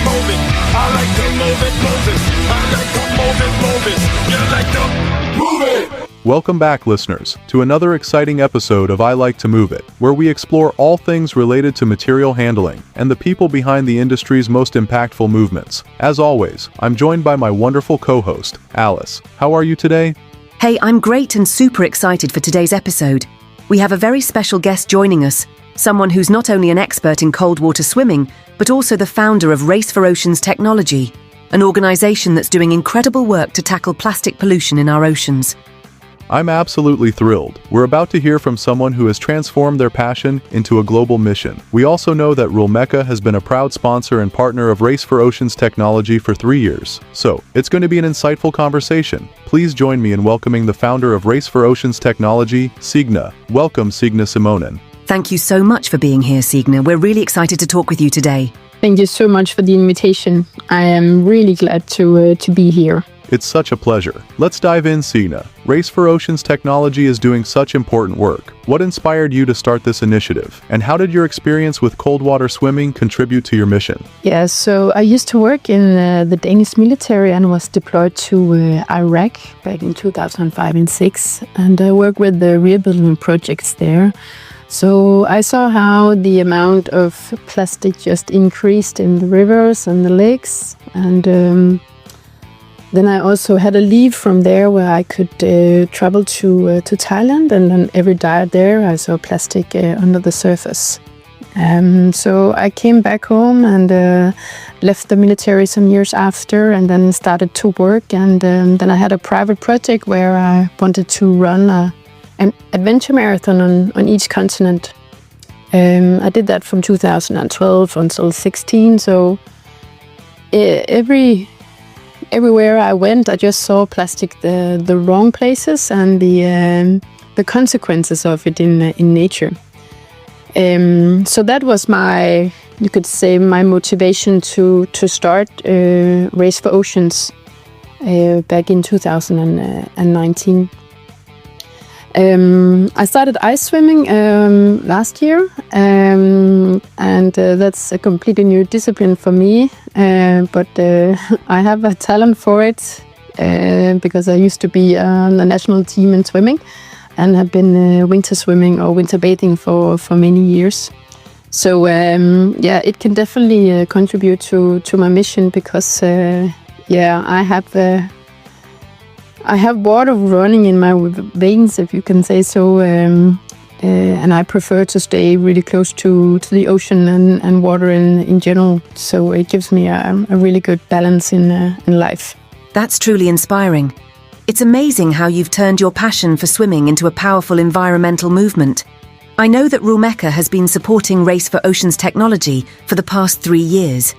move it. I like to move it, move it. I like to move it, move it. You like to move it. Welcome back, listeners, to another exciting episode of I Like to Move It, where we explore all things related to material handling and the people behind the industry's most impactful movements. As always, I'm joined by my wonderful co-host, Alice. How are you today? Hey, I'm great and super excited for today's episode. We have a very special guest joining us, someone who's not only an expert in cold water swimming, but also the founder of Race for Oceans Technology, an organization that's doing incredible work to tackle plastic pollution in our oceans. I'm absolutely thrilled. We're about to hear from someone who has transformed their passion into a global mission. We also know that Rulmeca has been a proud sponsor and partner of Race for Oceans Technology for 3 years. So, it's going to be an insightful conversation. Please join me in welcoming the founder of Race for Oceans Technology, Signe. Welcome, Signe Simonen. Thank you so much for being here, Signe. We're really excited to talk with you today. Thank you so much for the invitation. I am really glad to be here. It's such a pleasure. Let's dive in, Signe. Race for Oceans Technology is doing such important work. What inspired you to start this initiative? And how did your experience with cold water swimming contribute to your mission? Yeah, so I used to work in the Danish military and was deployed to Iraq back in 2005 and 2006. And I worked with the rebuilding projects there. So I saw how the amount of plastic just increased in the rivers and the lakes. And then I also had a leave from there where I could travel to Thailand, and then every day there I saw plastic under the surface. So I came back home and left the military some years after, and then started to work. And then I had a private project where I wanted to run an adventure marathon on each continent. I did that from 2012 until 2016. So everywhere I went, I just saw plastic the wrong places and the consequences of it in nature. So that was you could say, my motivation to start Race for Oceans back in 2019. I started ice swimming last year, and that's a completely new discipline for me, but I have a talent for it because I used to be on the national team in swimming and have been winter swimming or winter bathing for many years. So it can definitely contribute to my mission because I have water running in my veins, if you can say so, and I prefer to stay really close to the ocean and water in general. So it gives me a really good balance in life. That's truly inspiring. It's amazing how you've turned your passion for swimming into a powerful environmental movement. I know that Rulmeca has been supporting Race for Oceans Technology for the past 3 years.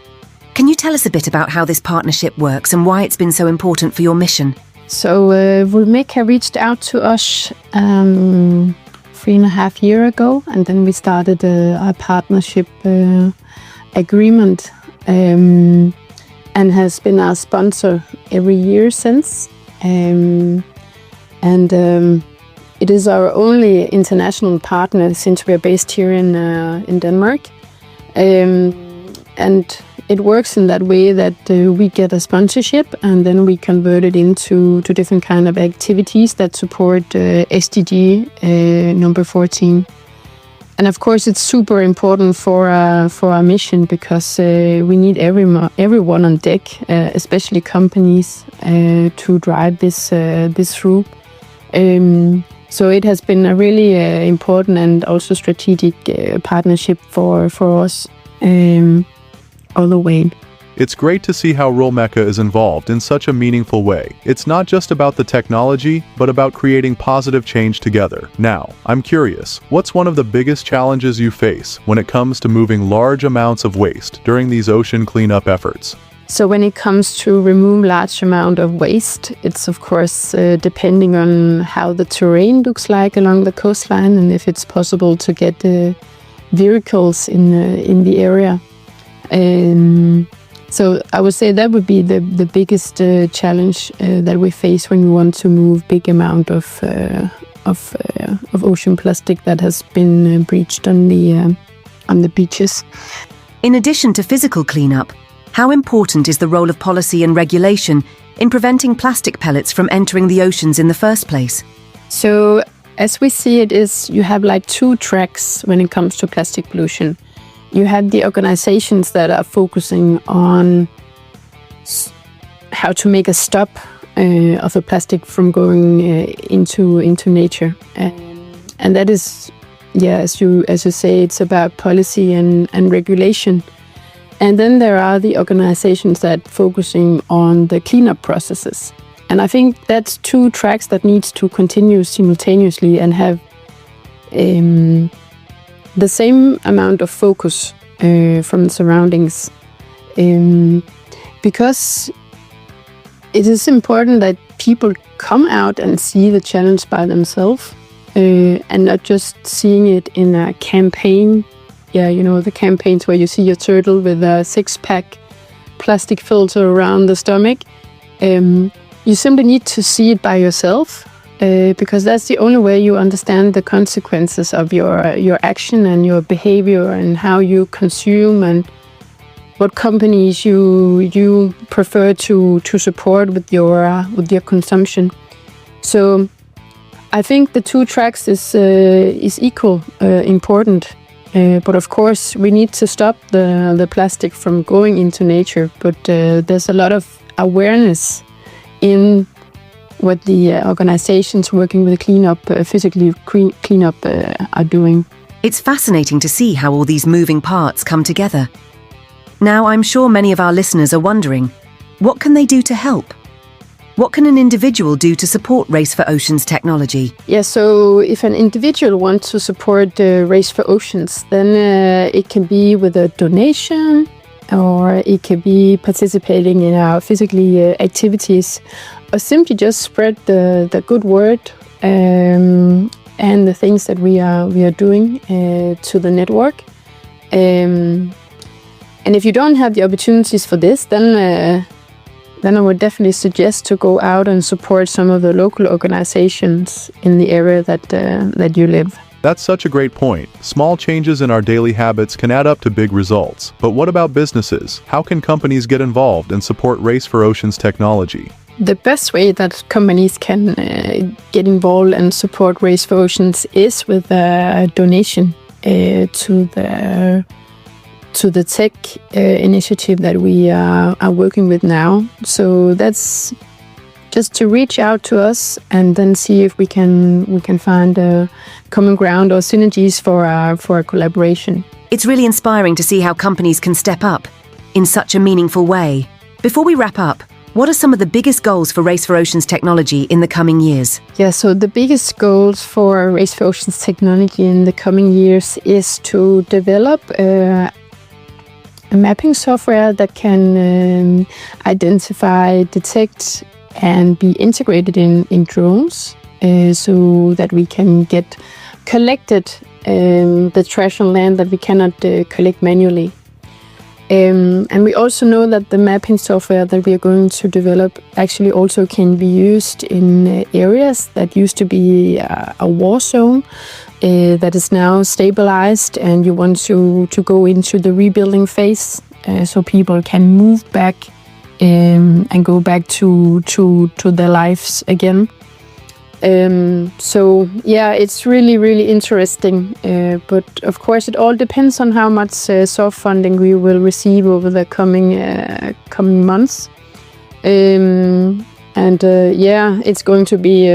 Can you tell us a bit about how this partnership works and why it's been so important for your mission? So Rulmeca reached out to us 3.5 years ago, and then we started a partnership agreement and has been our sponsor every year since. It is our only international partner since we are based here in Denmark. And it works in that way that we get a sponsorship and then we convert it into different kind of activities that support SDG number 14. And of course, it's super important for our mission because we need everyone on deck, especially companies, to drive this through. So it has been a really important and also strategic partnership for us. All the way. It's great to see how Rulmeca is involved in such a meaningful way. It's not just about the technology, but about creating positive change together. Now, I'm curious, what's one of the biggest challenges you face when it comes to moving large amounts of waste during these ocean cleanup efforts? So when it comes to remove large amount of waste, it's of course depending on how the terrain looks like along the coastline and if it's possible to get vehicles in the area. So I would say that would be the biggest challenge that we face when we want to move big amount of ocean plastic that has been breached on the beaches. In addition to physical cleanup, How important is the role of policy and regulation in preventing plastic pellets from entering the oceans in the first place? So, as we see it is, you have like two tracks when it comes to plastic pollution. You have the organizations that are focusing on how to make a stop of the plastic from going into nature, and that is, as you say, it's about policy and regulation. And then there are the organizations that focusing on the cleanup processes. And I think that's two tracks that needs to continue simultaneously and have the same amount of focus from the surroundings, because it is important that people come out and see the challenge by themselves, and not just seeing it in a campaign. Yeah, you know, the campaigns where you see a turtle with a 6-pack plastic filter around the stomach. You simply need to see it by yourself, because that's the only way you understand the consequences of your action and your behavior and how you consume and what companies you prefer to support with your consumption. So I think the two tracks is equal important. But of course, we need to stop the plastic from going into nature. But there's a lot of awareness in what the organizations working with cleanup, physically cleanup, are doing. It's fascinating to see how all these moving parts come together. Now, I'm sure many of our listeners are wondering, what can they do to help? What can an individual do to support Race for Oceans technology? Yeah, so if an individual wants to support Race for Oceans, then it can be with a donation, or it can be participating in our physically activities, or simply just spread the good word and the things that we are doing to the network. And if you don't have the opportunities for this, then I would definitely suggest to go out and support some of the local organizations in the area that you live. That's such a great point. Small changes in our daily habits can add up to big results. But what about businesses? How can companies get involved and support Race for Oceans technology? The best way that companies can get involved and support Race for Oceans is with a donation to the tech initiative that we are working with now. So that's just to reach out to us and then see if we can find a common ground or synergies for a collaboration. It's really inspiring to see how companies can step up in such a meaningful way. Before we wrap up, what are some of the biggest goals for Race for Oceans technology in the coming years? Yeah, so the biggest goals for Race for Oceans technology in the coming years is to develop a mapping software that can identify, detect, and be integrated in drones, so that we can get collected the trash on land that we cannot collect manually. And we also know that the mapping software that we are going to develop actually also can be used in areas that used to be a war zone, that is now stabilized, and you want to go into the rebuilding phase, so people can move back and go back to their lives again. So yeah, it's really interesting, but of course it all depends on how much soft funding we will receive over the coming months. It's going to be,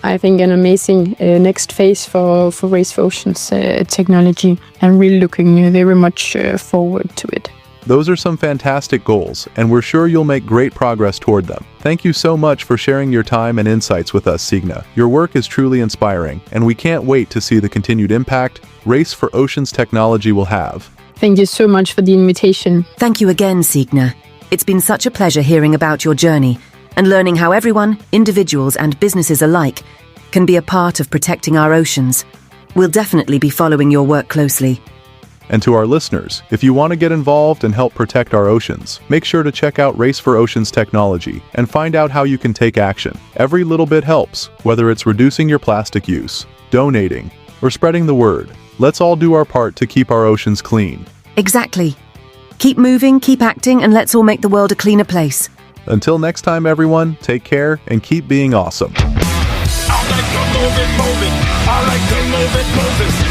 I think, an amazing next phase for Race for Oceans technology, and really looking very much forward to it. Those are some fantastic goals, and we're sure you'll make great progress toward them. Thank you so much for sharing your time and insights with us, Signe. Your work is truly inspiring, and we can't wait to see the continued impact Race for Oceans technology will have. Thank you so much for the invitation. Thank you again, Signe. It's been such a pleasure hearing about your journey and learning how everyone, individuals and businesses alike, can be a part of protecting our oceans. We'll definitely be following your work closely. And to our listeners, if you want to get involved and help protect our oceans, make sure to check out Race for Oceans technology and find out how you can take action. Every little bit helps, whether it's reducing your plastic use, donating, or spreading the word. Let's all do our part to keep our oceans clean. Exactly. Keep moving, keep acting, and let's all make the world a cleaner place. Until next time, everyone, take care and keep being awesome. I like to move it. I like to move it.